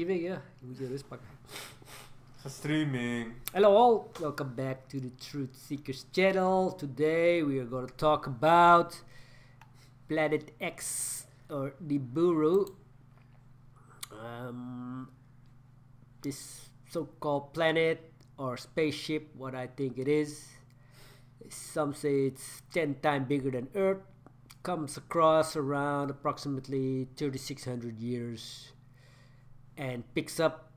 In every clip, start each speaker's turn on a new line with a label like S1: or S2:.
S1: streaming ya. Moet je rust pakken.
S2: Streaming.
S1: Hello all, welcome back to the Truth Seekers channel. Today we are going to talk about Planet X or Nibiru. This so-called planet or spaceship, what I think it is. Some say it's 10 times bigger than Earth. Comes across around approximately 3600 years and picks up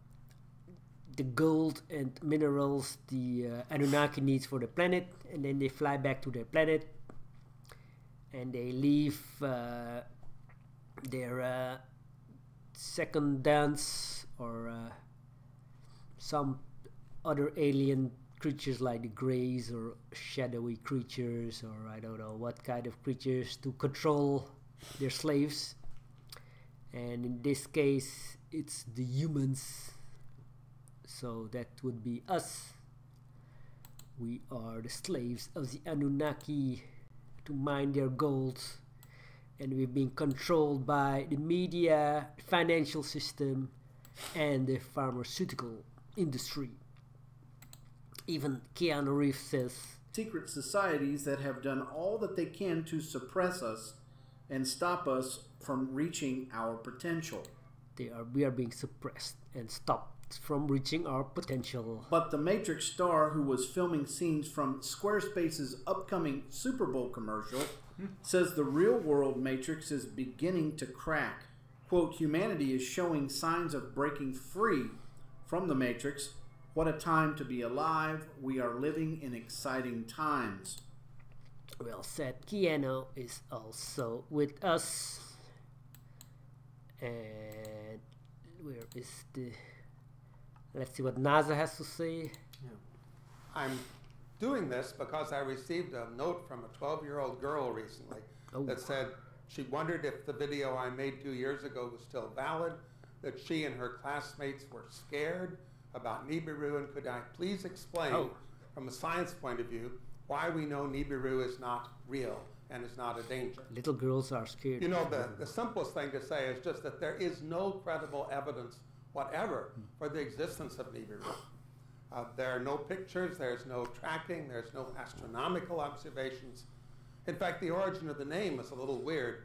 S1: the gold and minerals the Anunnaki needs for the planet, and then they fly back to their planet and they leave their second dance or some other alien creatures like the Greys or shadowy creatures, or I don't know what kind of creatures, to control their slaves. And in this case it's the humans, so that would be us. We are the slaves of the Anunnaki to mine their gold, and we've been controlled by the media, financial system, and the pharmaceutical industry. Even Keanu Reeves says
S3: secret societies that have done all that they can to suppress us and stop us from reaching our potential.
S1: We are being suppressed and stopped from reaching our potential.
S3: But the Matrix star who was filming scenes from Squarespace's upcoming Super Bowl commercial says the real world Matrix is beginning to crack. Quote, humanity is showing signs of breaking free from the Matrix. What a time to be alive. We are living in exciting times.
S1: Well said. Keanu is also with us. And where is the... Let's see what NASA has to say.
S4: Yeah. I'm doing this because I received a note from a 12-year-old girl recently that said she wondered if the video I made 2 years ago was still valid, that she and her classmates were scared about Nibiru, and could I please explain from a science point of view why we know Nibiru is not real and is not a danger.
S1: Little girls are scared.
S4: You know, the simplest thing to say is just that there is no credible evidence whatever for the existence of Nibiru. There are no pictures, there's no tracking, there's no astronomical observations. In fact, the origin of the name is a little weird.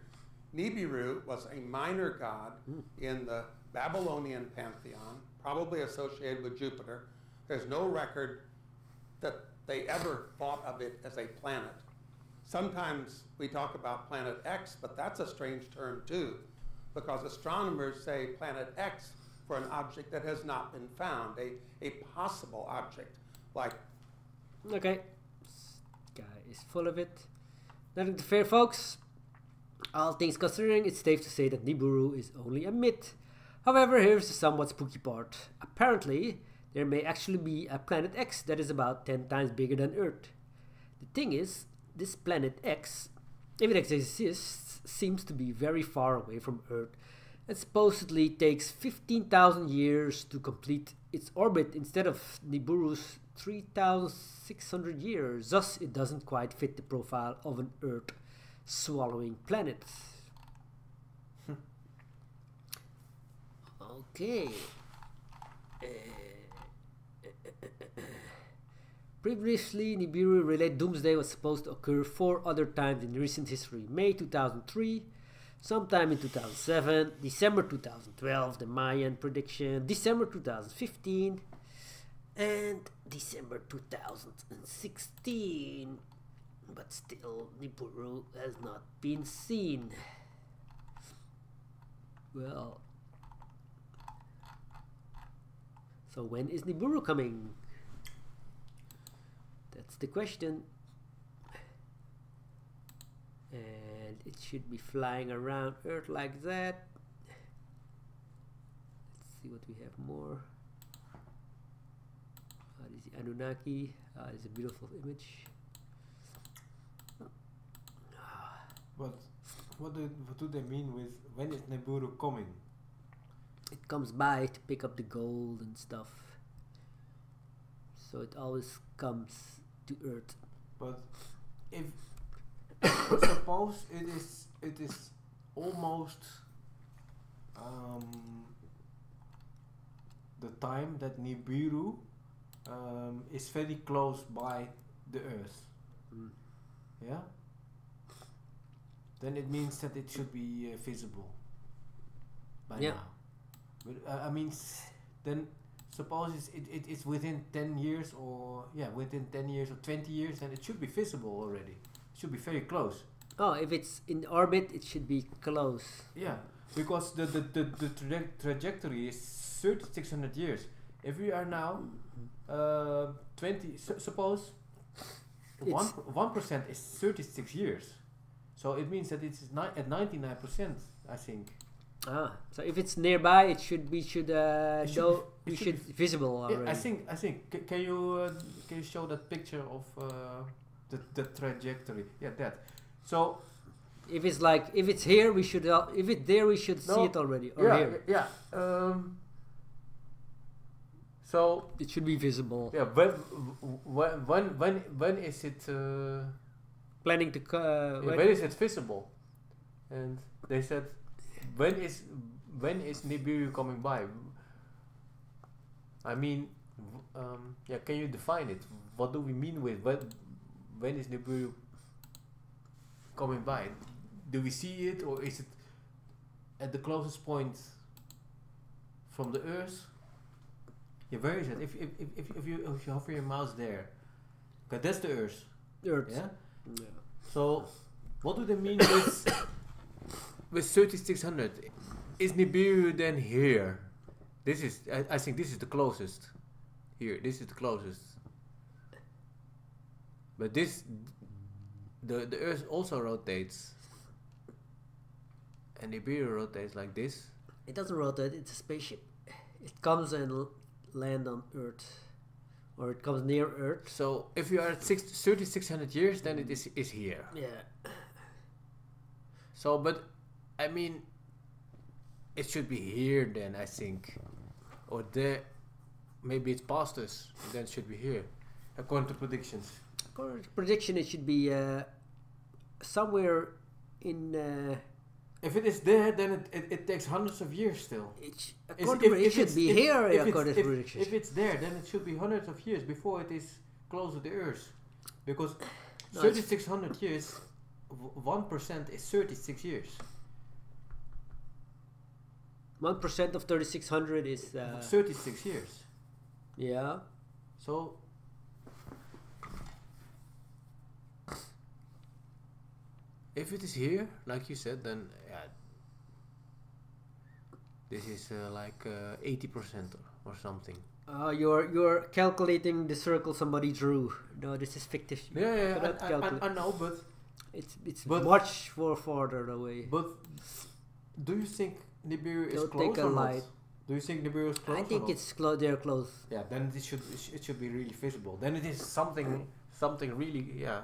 S4: Nibiru was a minor god in the Babylonian pantheon, probably associated with Jupiter. There's no record that they ever thought of it as a planet. Sometimes we talk about Planet X, but that's a strange term too, because astronomers say Planet X for an object that has not been found, a possible object, like...
S1: Okay, this guy is full of it. Nothing to fear, folks. All things considering, it's safe to say that Nibiru is only a myth. However, here's the somewhat spooky part. Apparently, there may actually be a Planet X that is about 10 times bigger than Earth. The thing is, this Planet X, if it exists, seems to be very far away from Earth, and supposedly takes 15,000 years to complete its orbit instead of Nibiru's 3,600 years. Thus, it doesn't quite fit the profile of an Earth-swallowing planet. Okay. Previously, Nibiru related doomsday was supposed to occur 4 other times in recent history. May 2003, sometime in 2007, December 2012, the Mayan prediction, December 2015, and December 2016. But still, Nibiru has not been seen. Well... So when is Nibiru coming? That's the question. And it should be flying around Earth like that. Let's see what we have more. This is the Anunnaki. It's a beautiful image.
S2: But what do they mean with when is Nibiru coming?
S1: It comes by to pick up the gold and stuff. So it always comes to Earth.
S2: But if suppose it is almost the time that Nibiru is very close by the Earth.
S1: Mm.
S2: Yeah? Then it means that it should be visible by
S1: Yeah.
S2: now. But, I mean, then suppose it's within 10 years or, yeah, within 10 years or 20 years, then it should be visible already. It should be very close.
S1: Oh, if it's in orbit, it should be close.
S2: Yeah, because the trajectory is 3,600 years. If we are now 20, suppose 1% is 36 years. So it means that it's at 99%, I think.
S1: Ah, so if it's nearby, it should be visible already.
S2: Yeah, I think. Can you show that picture of the trajectory? Yeah, that. So
S1: if it's here, we should. If it's there, we should see it already. Or
S2: yeah,
S1: here.
S2: yeah. So
S1: It should be visible.
S2: yeah, when is it?
S1: Planning to.
S2: When is it visible? And they said, when is Nibiru coming by? I mean, yeah. Can you define it? What do we mean with when is Nibiru coming by? Do we see it, or is it at the closest point from the Earth? Yeah, where is it? If you hover your mouse there, okay, that's the Earth.
S1: Earth.
S2: Yeah.
S1: Yeah.
S2: So, what do they mean with 3,600? Is Nibiru then here? This is, I think, this is the closest. Here, this is the closest. But this, the Earth also rotates, and Nibiru rotates like this.
S1: It doesn't rotate. It's a spaceship. It comes and land on Earth, or it comes near Earth.
S2: So, if you are at 3,600 years, then it is here.
S1: Yeah.
S2: So, but I mean, it should be here then, I think, or there. Maybe it's past us, and then it should be here, according to predictions.
S1: According to prediction, it should be somewhere in.
S2: If it is there, then it takes hundreds of years still.
S1: According to it should be here. According to predictions.
S2: If it's there, then it should be hundreds of years before it is close to the Earth, because 3,600 years, 1% is 36 years.
S1: 1% of 3,600 is
S2: 36 years.
S1: yeah.
S2: So if it is here, like you said, then yeah, this is like 80% or something.
S1: You're calculating the circle somebody drew. No, this is fictive.
S2: Yeah, I know, but
S1: it's
S2: but
S1: much farther away.
S2: But do you think Nibiru is
S1: Don't
S2: close
S1: take a
S2: or not?
S1: light.
S2: Do you think Nibiru is close?
S1: I think
S2: or not?
S1: it's they're close.
S2: Yeah, then it should be really visible. Then it is something really, yeah.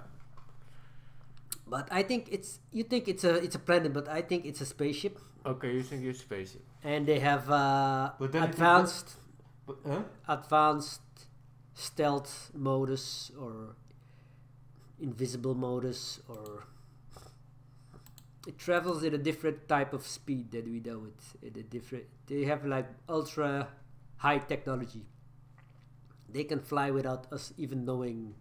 S1: But I think you think it's a planet, but I think it's a spaceship.
S2: Okay, you think it's spaceship.
S1: And they have
S2: But then
S1: advanced
S2: Huh?
S1: stealth modus or invisible modus, or it travels at a different type of speed that we know it. They have like ultra high technology. They can fly without us even knowing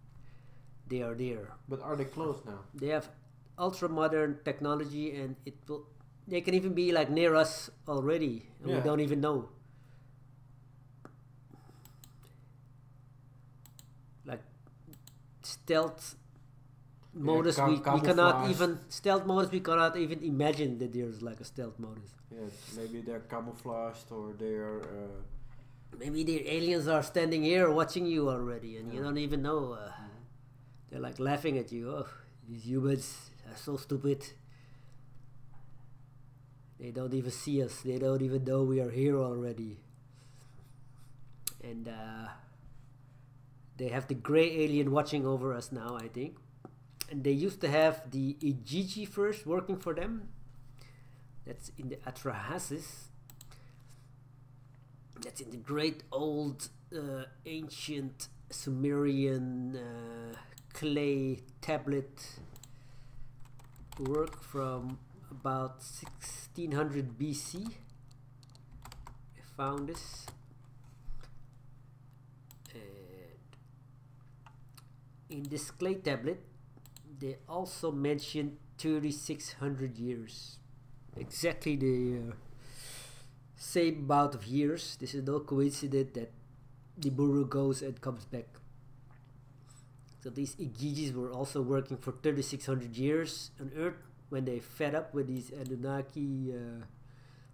S1: they are there.
S2: But are they close now?
S1: They have ultra modern technology, and they can even be like near us already, and we don't even know. Like stealth modus, we cannot even imagine that there's like a stealth modus.
S2: Yeah, maybe they're camouflaged, or they're
S1: maybe the aliens are standing here watching you already, and you don't even know. They're like laughing at you. Oh, these humans are so stupid. They don't even see us. They don't even know we are here already. And they have the gray alien watching over us now, I think. And they used to have the Igigi first working for them. That's in the Atra-Hasis. That's in the great old ancient Sumerian clay tablet work from about 1600 BC. I found this. in this clay tablet, they also mentioned 3,600 years. Exactly the same amount of years. This is no coincidence that Nibiru goes and comes back. So these Igigis were also working for 3,600 years on Earth when they fed up with these Anunnaki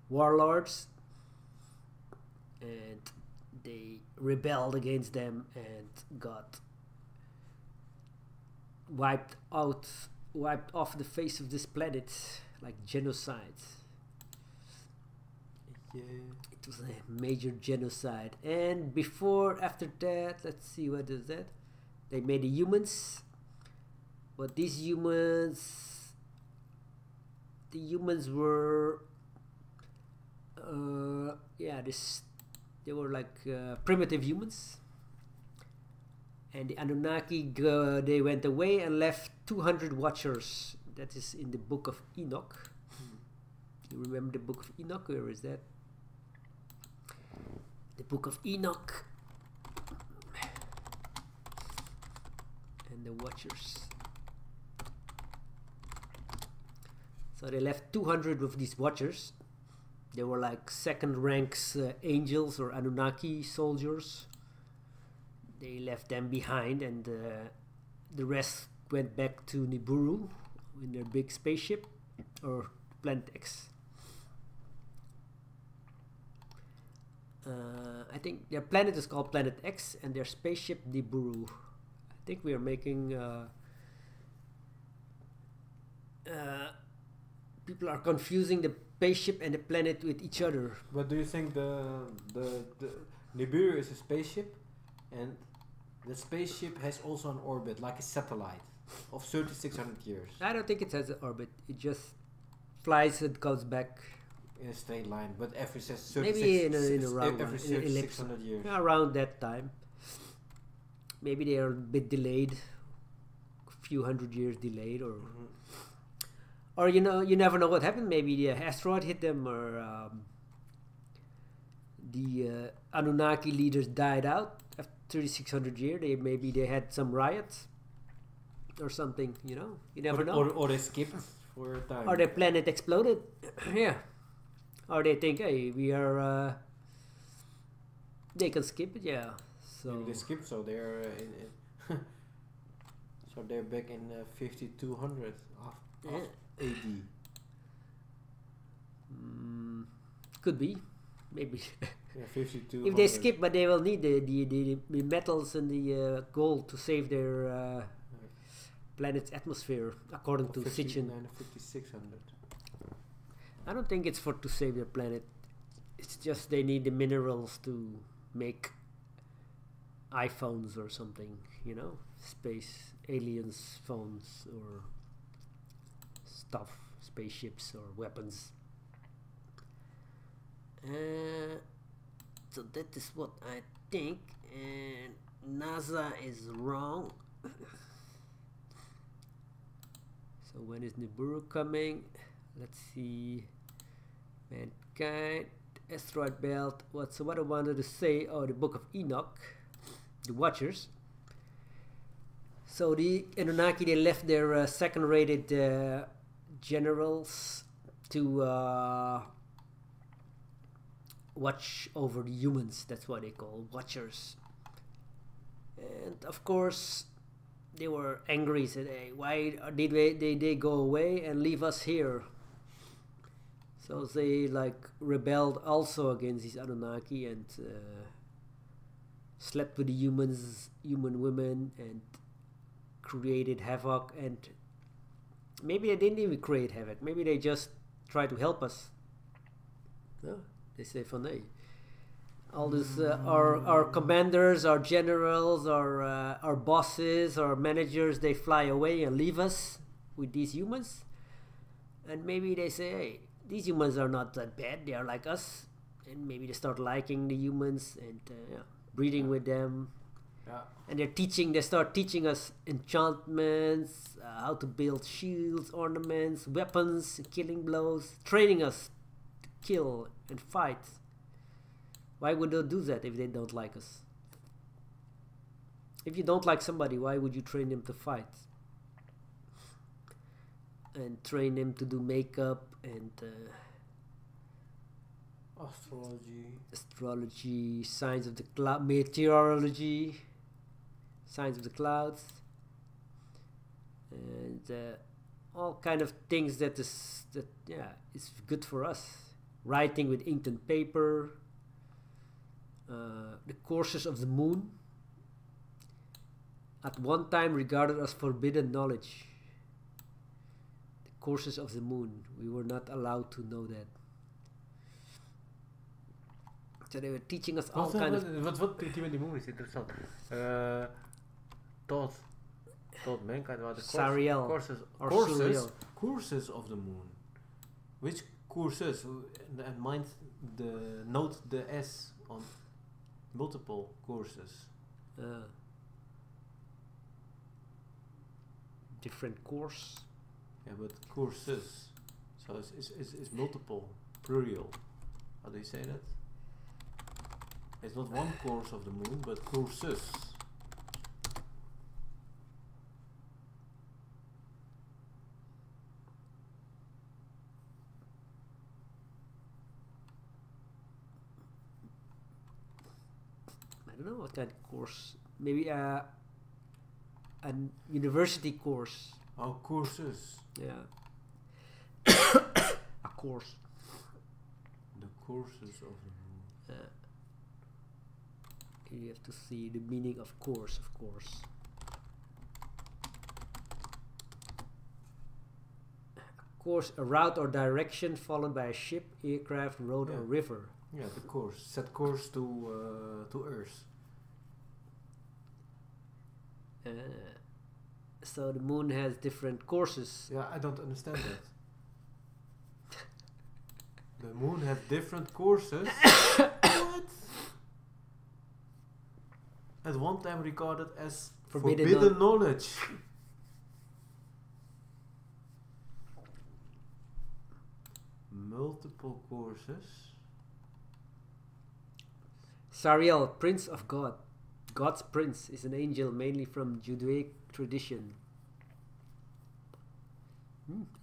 S1: warlords, and they rebelled against them and got wiped off the face of this planet, like genocide.
S2: Yeah.
S1: It was a major genocide. And after that, let's see, what is that? They made the humans. But these humans, the humans were, they were like primitive humans. And the Anunnaki, they went away and left 200 watchers. That is in the Book of Enoch. You remember the Book of Enoch? Where is that? The Book of Enoch. And the watchers. So they left 200 of these watchers. They were like second ranks angels or Anunnaki soldiers. They left them behind, and the rest went back to Nibiru in their big spaceship, or Planet X. I think their planet is called Planet X, and their spaceship Nibiru. I think we are making people are confusing the spaceship and the planet with each other.
S2: But do you think the Nibiru is a spaceship, and the spaceship has also an orbit, like a satellite, of 3,600 years?
S1: I don't think it has an orbit. It just flies and comes back
S2: In a straight line, but every
S1: maybe in a round,
S2: every
S1: in an ellipse.
S2: 600 years.
S1: Around that time. Maybe they are a bit delayed, a few hundred years delayed, or or you know, you never know what happened. Maybe the asteroid hit them, or the Anunnaki leaders died out after 3,600 years. Maybe they had some riots or something. You know, you never know.
S2: Or they skipped for a time.
S1: Or their planet exploded. Yeah. Or they think, hey, we are. They can skip it, yeah. So
S2: Maybe they skipped, so they're so they're back in 5,200 of AD.
S1: Could be, maybe.
S2: Yeah, 5,200.
S1: If they skip, but they will need the metals and the gold to save their planet's atmosphere, according to Sitchin.
S2: 5,600.
S1: I don't think it's to save their planet. It's just they need the minerals to make iPhones or something, you know, space aliens phones or stuff, spaceships or weapons. So that is what I think, and NASA is wrong. So when is Nibiru coming? Let's see. Mankind, asteroid belt. What I wanted to say? Oh, the Book of Enoch, the Watchers. So the Anunnaki, they left their second-rated generals to watch over the humans. That's what they call Watchers. And of course, they were angry. Said, "Hey, why did they go away and leave us here?" So they like rebelled also against these Anunnaki and slept with the human women, and created havoc. And maybe they didn't even create havoc. Maybe they just tried to help us. No, they say, "Van hey, all this our commanders, our generals, our bosses, our managers, they fly away and leave us with these humans." And maybe they say, "Hey, these humans are not that bad. They are like us." And maybe they start liking the humans and breeding with them.
S2: Yeah.
S1: And they start teaching us enchantments, how to build shields, ornaments, weapons, killing blows, training us to kill and fight. Why would they do that if they don't like us? If you don't like somebody, why would you train him to fight? And train him to do makeup and astrology, signs of the cloud, meteorology, signs of the clouds, and all kind of things that is good for us. Writing with ink and paper, the courses of the moon, at one time regarded as forbidden knowledge. The courses of the moon, we were not allowed to know that. So they were teaching us all kind of...
S2: Wat die met die moon is interessant. Tot mankind waren de courses of the moon. Which courses? And mind note the S on multiple courses.
S1: Different course.
S2: Yeah, but courses. So it's multiple, plural. How do you say that? It's not one course of the moon, but courses.
S1: I don't know what kind of course. Maybe a university course.
S2: Oh, courses.
S1: Yeah. A course.
S2: The courses of the moon.
S1: You have to see the meaning of course, of course. A course, a route or direction followed by a ship, aircraft, road, or river.
S2: Yeah, the course. Set course to Earth.
S1: So the moon has different courses.
S2: Yeah, I don't understand that. The moon has different courses. What? At one time regarded as forbidden knowledge. Multiple courses.
S1: Sariel, Prince of God. God's Prince is an angel mainly from Judaic tradition.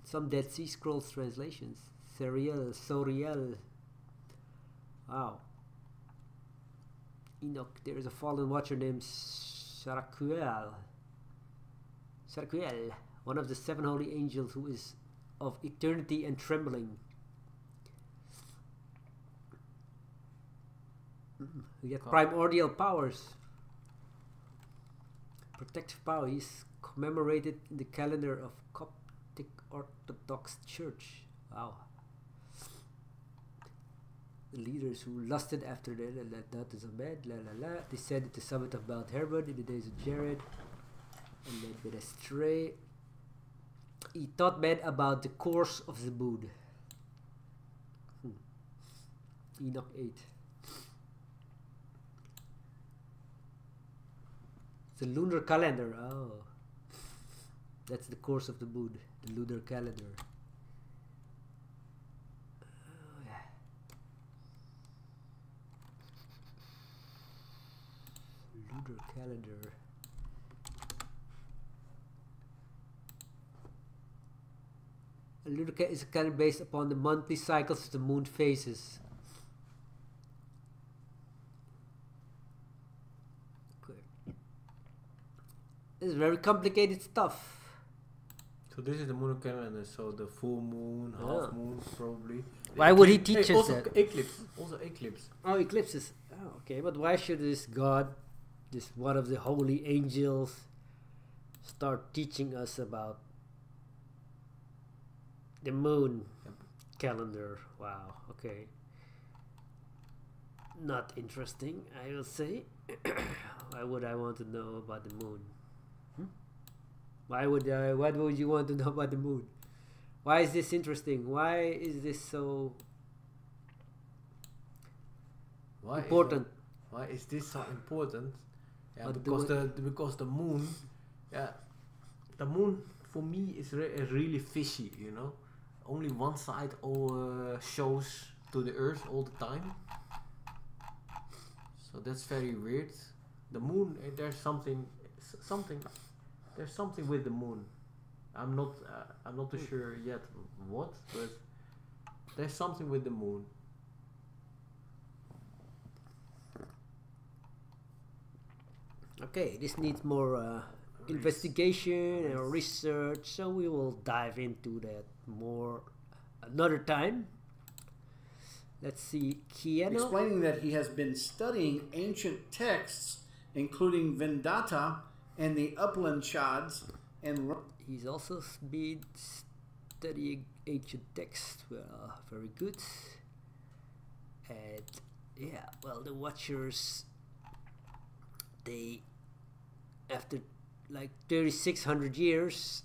S1: Some Dead Sea Scrolls translations. Sariel. Wow. Enoch, there is a fallen watcher named Sarakuel, one of the 7 holy angels who is of eternity and trembling. We get primordial powers. Protective power. He's commemorated in the calendar of Coptic Orthodox Church. Wow. The leaders who lusted after the daughters of bed, descended to the summit of Mount Hermon in the days of Jared, and led men astray. He taught men about the course of the moon. Enoch 8. The lunar calendar. Oh, that's the course of the moon. The lunar calendar. Lunar calendar. A lunar calendar is a calendar based upon the monthly cycles of the moon phases. Okay. This is very complicated stuff.
S2: So this is the lunar calendar. So the full moon, half moon, probably.
S1: Why would he teach us
S2: also
S1: that?
S2: Eclipse. Also eclipse.
S1: Oh, eclipses. Oh, okay, but why should this God, this one of the holy angels, start teaching us about the moon calendar? Wow, okay. Not interesting, I will say. Why would I want to know about the moon? Why would you want to know about the moon? Why is this interesting? Why is this so important?
S2: Why is this so important? Yeah,
S1: What
S2: because the moon, the moon for me is really fishy. You know, only one side shows to the Earth all the time. So that's very weird. the moon. There's something. There's something with the moon. I'm not too sure yet what, but there's something with the moon.
S1: Okay, this needs more investigation and research, so we will dive into that more another time. Let's see, Keanu.
S3: Explaining that he has been studying ancient texts, including Vendata and the Upanishads, and
S1: He's also been studying ancient texts. Well, very good. And yeah, well, the Watchers, they, after like 3,600 years,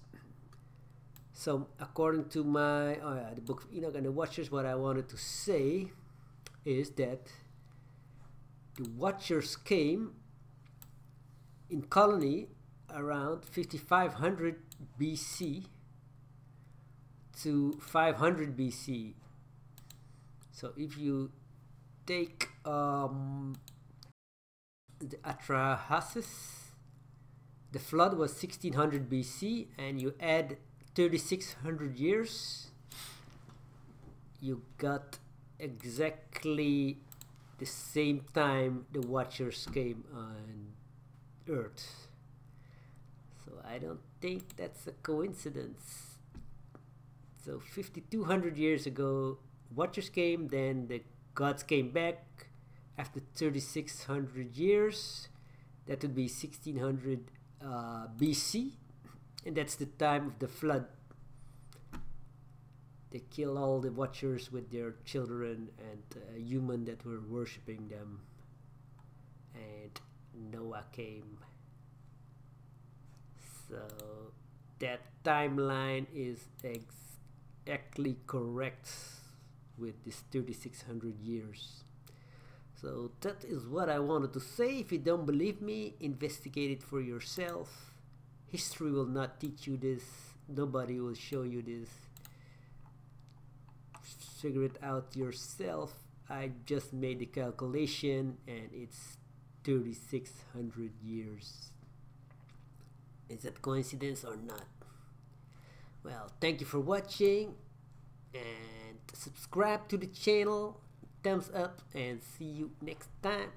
S1: so according to my the Book of Enoch and the Watchers, what I wanted to say is that the Watchers came in colony around 5500 BC to 500 BC. So if you take the Atra-Hasis, the flood was 1600 BC, and you add 3,600 years, you got exactly the same time the Watchers came on Earth. So I don't think that's a coincidence. So 5,200 years ago, Watchers came, then the gods came back after 3,600 years. That would be 1600 BC, and that's the time of the flood. They kill all the Watchers with their children and human that were worshipping them, and Noah came. So that timeline is exactly correct with this 3,600 years. So that is what I wanted to say. If you don't believe me, investigate it for yourself. History will not teach you this. Nobody will show you this. Figure it out yourself. I just made the calculation and it's 3,600 years. Is that coincidence or not? Well, thank you for watching, and subscribe to the channel, thumbs up, and see you next time.